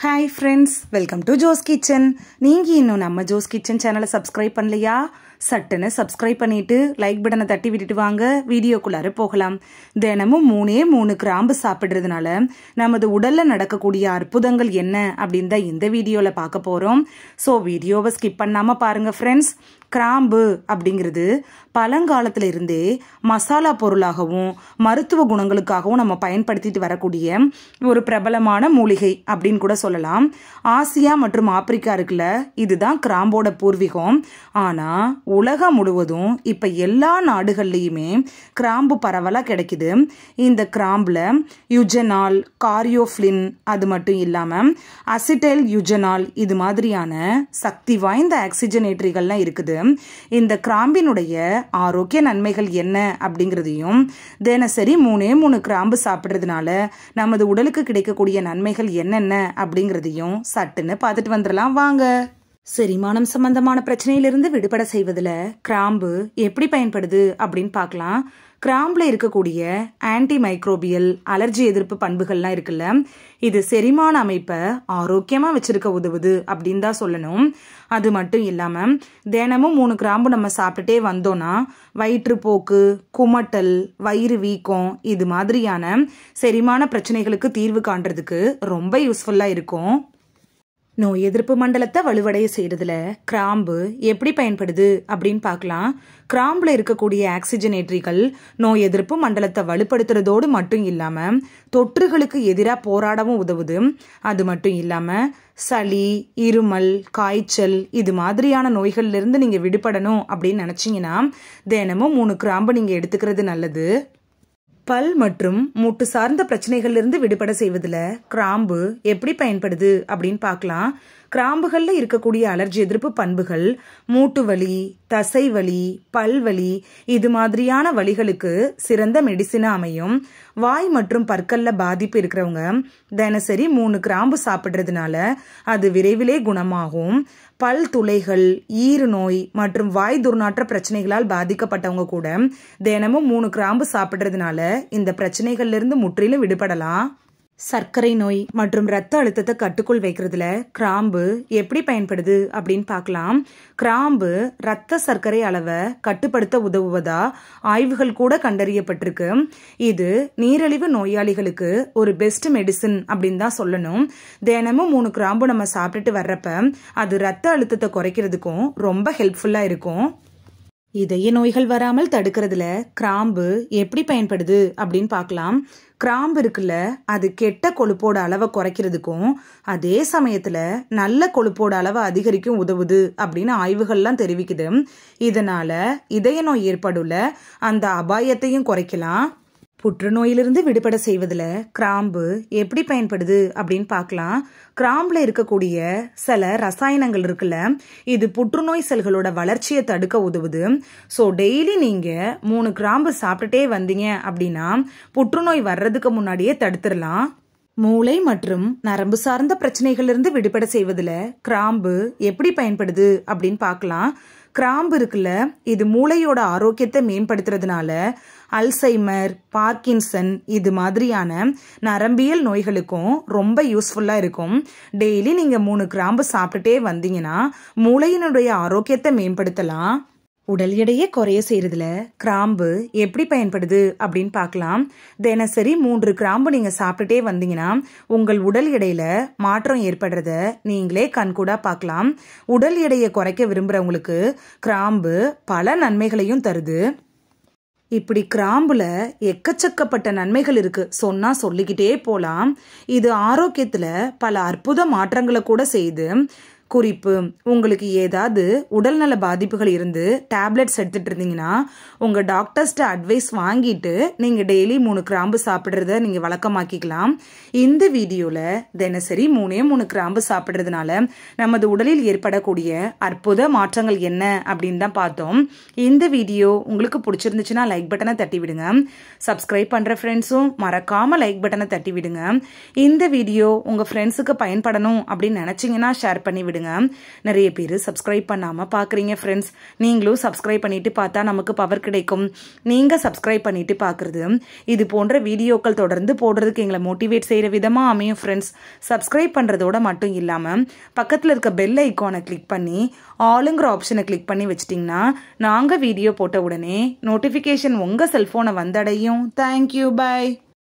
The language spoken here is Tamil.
Hi friends, welcome to Jo's Kitchen. நீங்க இன்னும் நம்ம Jo's Kitchen சேனலை சப்ஸ்கிரைப் பண்ணலையா? சட்டுன்னு சப்ஸ்கிரைப் பண்ணிட்டு லைக் பட்டனை தட்டி விட்டுட்டு வாங்க வீடியோக்குள்ளார போகலாம். தினமும் 3 கிராம்பு சாப்பிடுறதுனால நமது உடல்ல நடக்கக்கூடிய அற்புதங்கள் என்ன அப்படின்னு தான் இந்த வீடியோல பார்க்க போறோம். ஸோ வீடியோவை ஸ்கிப் பண்ணாம பாருங்க ஃப்ரெண்ட்ஸ். கிராம்பு அப்படிங்கிறது பழங்காலத்துல இருந்தே மசாலா பொருளாகவும் மருத்துவ குணங்களுக்காகவும் நம்ம பயன்படுத்திட்டு வரக்கூடிய ஒரு பிரபலமான மூலிகை அப்படின்னு கூட சொல்லலாம். ஆசியா மற்றும் ஆப்பிரிக்கா இருக்குல்ல, இதுதான் கிராம்போட பூர்வீகம். ஆனா உலகம் முழுவதும் இப்ப எல்லா நாடுகள்லயுமே கிராம்பு பரவலா கிடைக்குது. இந்த கிராம்புல யுஜனால், காரியோஃப்ளின், அது மட்டும் இல்லாம அசிட்டைல் யுஜனால், இது மாதிரியான சக்தி வாய்ந்த ஆக்சிஜனேட்டரிகள்லாம் இருக்குது. இந்த கிராம்பினுடைய ஆரோக்கிய நன்மைகள் என்ன அப்படிங்கிறதையும், தினசரி 3 கிராம்பு சாப்பிட்றதுனால நமது உடலுக்கு கிடைக்கக்கூடிய நன்மைகள் என்னென்ன அப்படிங்கிறதையும் சட்டுன்னு பார்த்துட்டு வந்துடலாம் வாங்க. செரிமானம் சம்பந்தமான பிரச்சனையிலிருந்து விடுபட செய்வதில் கிராம்பு எப்படி பயன்படுது அப்படின்னு பார்க்கலாம். கிராம்புல இருக்கக்கூடிய ஆன்டி மைக்ரோபியல், அலர்ஜி எதிர்ப்பு பண்புகள்லாம் இருக்குல்ல, இது செரிமான அமைப்பை ஆரோக்கியமா வச்சிருக்க உதவுது அப்படின்னு தான் சொல்லணும். அது மட்டும் இல்லாம தினமும் 3 கிராம்பு நம்ம சாப்பிட்டுட்டே வந்தோம்னா வயிற்றுப்போக்கு, குமட்டல், வயிறு வீக்கம், இது மாதிரியான செரிமான பிரச்சனைகளுக்கு தீர்வு காண்றதுக்கு ரொம்ப யூஸ்ஃபுல்லா இருக்கும். நோய் எதிர்ப்பு மண்டலத்தை வலுவடைய செய்யறதுல கிராம்பு எப்படி பயன்படுது அப்படின்னு பார்க்கலாம். கிராம்புல இருக்கக்கூடிய ஆக்சிஜனேட்டரிகள் நோய் எதிர்ப்பு மண்டலத்தை வலுப்படுத்துறதோடு மட்டும் இல்லாம தொற்றுகளுக்கு எதிராக போராடவும் உதவுது. அது மட்டும் இல்லாம சளி, இருமல், காய்ச்சல், இது மாதிரியான நோய்கள்ல இருந்து நீங்க விடுபடணும் அப்படின்னு நினைச்சீங்கன்னா தினமும் 3 கிராம்பு நீங்க எடுத்துக்கிறது நல்லது. பல் மற்றும் மூட்டு சார்ந்த பிரச்சனைகள்ல இருந்து விடுபட செய்வதில் கிராம்பு எப்படி பயன்படுது அப்படின்னு பார்க்கலாம். கிராம்புகள்ல இருக்கக்கூடிய அலர்ஜி எதிர்ப்பு பண்புகள் மூட்டு வலி, தசை வலி, பல்வலி, இது மாதிரியான வலிகளுக்கு சிறந்த மெடிசினா அமையும். வாய் மற்றும் பற்கள்ல பாதிப்பு இருக்கிறவங்க தினசரி 3 கிராம்பு சாப்பிடுறதுனால அது விரைவிலே குணமாகும். பல் துளைகள், ஈறு நோய் மற்றும் வாய் துர்நாற்ற பிரச்சனைகளால் பாதிக்கப்பட்டவங்க கூட தினமும் 3 கிராம்பு சாப்பிடுறதுனால இந்த பிரச்சனைகள்ல இருந்து முற்றிலும் விடுபடலாம். சர்க்கரை நோய் மற்றும் ரத்த அழுத்தத்தை கட்டுக்குள் வைக்கிறதுல கிராம்பு எப்படி பயன்படுது அப்படின்னு பார்க்கலாம். கிராம்பு ரத்த சர்க்கரை அளவை கட்டுப்படுத்த உதவுவதா ஆய்வுகள் கூட கண்டறியப்பட்டிருக்கு. இது நீரிழிவு நோயாளிகளுக்கு ஒரு பெஸ்ட் மெடிசின் அப்படின்னு தான் சொல்லணும். தினமும் 3 கிராம்பு நம்ம சாப்பிட்டுட்டு வர்றப்ப அது ரத்த அழுத்தத்தை குறைக்கிறதுக்கும் ரொம்ப ஹெல்ப்ஃபுல்லா இருக்கும். இதய நோய்கள் வராமல் தடுக்கிறதுல கிராம்பு எப்படி பயன்படுது அப்படின்னு பார்க்கலாம். கிராம்பு இருக்குல்ல, அது கெட்ட கொழுப்போட அளவை குறைக்கிறதுக்கும் அதே சமயத்துல நல்ல கொழுப்போட அளவை அதிகரிக்கும் உதவுது அப்படின்னு ஆய்வுகள்லாம் தெரிவிக்குது. இதனால இதய நோய் ஏற்படுள்ள அந்த அபாயத்தையும் குறைக்கலாம். புற்றுநோயிலிருந்து விடுபட செய்வதில் கிராம்பு எப்படி பயன்படுது அப்படின்னு பார்க்கலாம். கிராம்புல இருக்கக்கூடிய சில ரசாயனங்கள் இருக்குல்ல, இது புற்றுநோய் செல்களோட வளர்ச்சியை தடுக்க உதவுது. ஸோ டெய்லி நீங்க 3 கிராம்பு சாப்பிட்டுட்டே வந்தீங்க அப்படின்னா புற்றுநோய் வர்றதுக்கு முன்னாடியே தடுத்துடலாம். மூளை மற்றும் நரம்பு சார்ந்த பிரச்சனைகளிலிருந்து விடுபட செய்வதில் கிராம்பு எப்படி பயன்படுது அப்படின்னு பார்க்கலாம். கிராம்பு இருக்குல்ல, இது மூளையோட ஆரோக்கியத்தை மேம்படுத்துறதுனால அல்சைமர், பார்க்கின்சன், இது மாதிரியான நரம்பியல் நோய்களுக்கும் ரொம்ப யூஸ்ஃபுல்லா இருக்கும். டெய்லி நீங்க 3 கிராம்பு சாப்பிட்டுட்டே வந்தீங்கன்னா மூளையினுடைய ஆரோக்கியத்தை மேம்படுத்தலாம். உடல் எடையை குறைய செய்யறதுல கிராம்பு எப்படி பயன்படுது அப்படின்னு பார்க்கலாம். தினசரி 3 கிராம்பு நீங்க சாப்பிட்டுட்டே வந்தீங்கன்னா உங்கள் உடல் எடையில மாற்றம் ஏற்படுறத நீங்களே கண்கூடா பார்க்கலாம். உடல் எடையை குறைக்க விரும்புறவங்களுக்கு கிராம்பு பல நன்மைகளையும் தருது. இப்படி கிராம்புல எக்கச்சக்கப்பட்ட நன்மைகள் இருக்கு, சொன்னா சொல்லிக்கிட்டே போலாம். இது ஆரோக்கியத்துல பல அற்புத மாற்றங்களை கூட செய்யுது. குறிப்பு, உங்களுக்கு ஏதாவது உடல்நல பாதிப்புகள் இருந்து டேப்லெட்ஸ் எடுத்துட்டு இருந்தீங்கன்னா உங்க டாக்டர்ஸ்ட அட்வைஸ் வாங்கிட்டு நீங்க டெய்லி 3 கிராம்பு சாப்பிடுறத நீங்க வழக்கமாக்கிக்கலாம். இந்த வீடியோல தினசரி 3 கிராம்பு சாப்பிடுறதுனால நமது உடலில் ஏற்படக்கூடிய அற்புத மாற்றங்கள் என்ன அப்படின்னு தான் பார்த்தோம். இந்த வீடியோ உங்களுக்கு பிடிச்சிருந்துச்சுன்னா லைக் பட்டனை தட்டி விடுங்க. சப்ஸ்கிரைப் பண்ற ஃப்ரெண்ட்ஸும் மறக்காம லைக் பட்டனை தட்டி விடுங்க. இந்த வீடியோ உங்க ஃப்ரெண்ட்ஸுக்கு பயன்படணும் அப்படின்னு நினைச்சீங்கன்னா ஷேர் பண்ணி விடுங்க. விடுங்க. நிறைய பேர் சப்ஸ்கிரைப் பண்ணாமல் பார்க்குறீங்க ஃப்ரெண்ட்ஸ். நீங்களும் சப்ஸ்கிரைப் பண்ணிட்டு பார்த்தா நமக்கு பவர் கிடைக்கும். நீங்கள் சப்ஸ்கிரைப் பண்ணிட்டு பார்க்குறது இது போன்ற வீடியோக்கள் தொடர்ந்து போடுறதுக்கு எங்களை மோட்டிவேட் செய்கிற விதமாக அமையும் ஃப்ரெண்ட்ஸ். சப்ஸ்கிரைப் பண்ணுறதோட மட்டும் இல்லாமல் பக்கத்தில் இருக்க பெல் ஐக்கானை கிளிக் பண்ணி ஆளுங்கிற ஆப்ஷனை கிளிக் பண்ணி வச்சிட்டிங்கன்னா நாங்கள் வீடியோ போட்ட உடனே நோட்டிஃபிகேஷன் உங்கள் செல்ஃபோனை வந்தடையும். Thank you, by.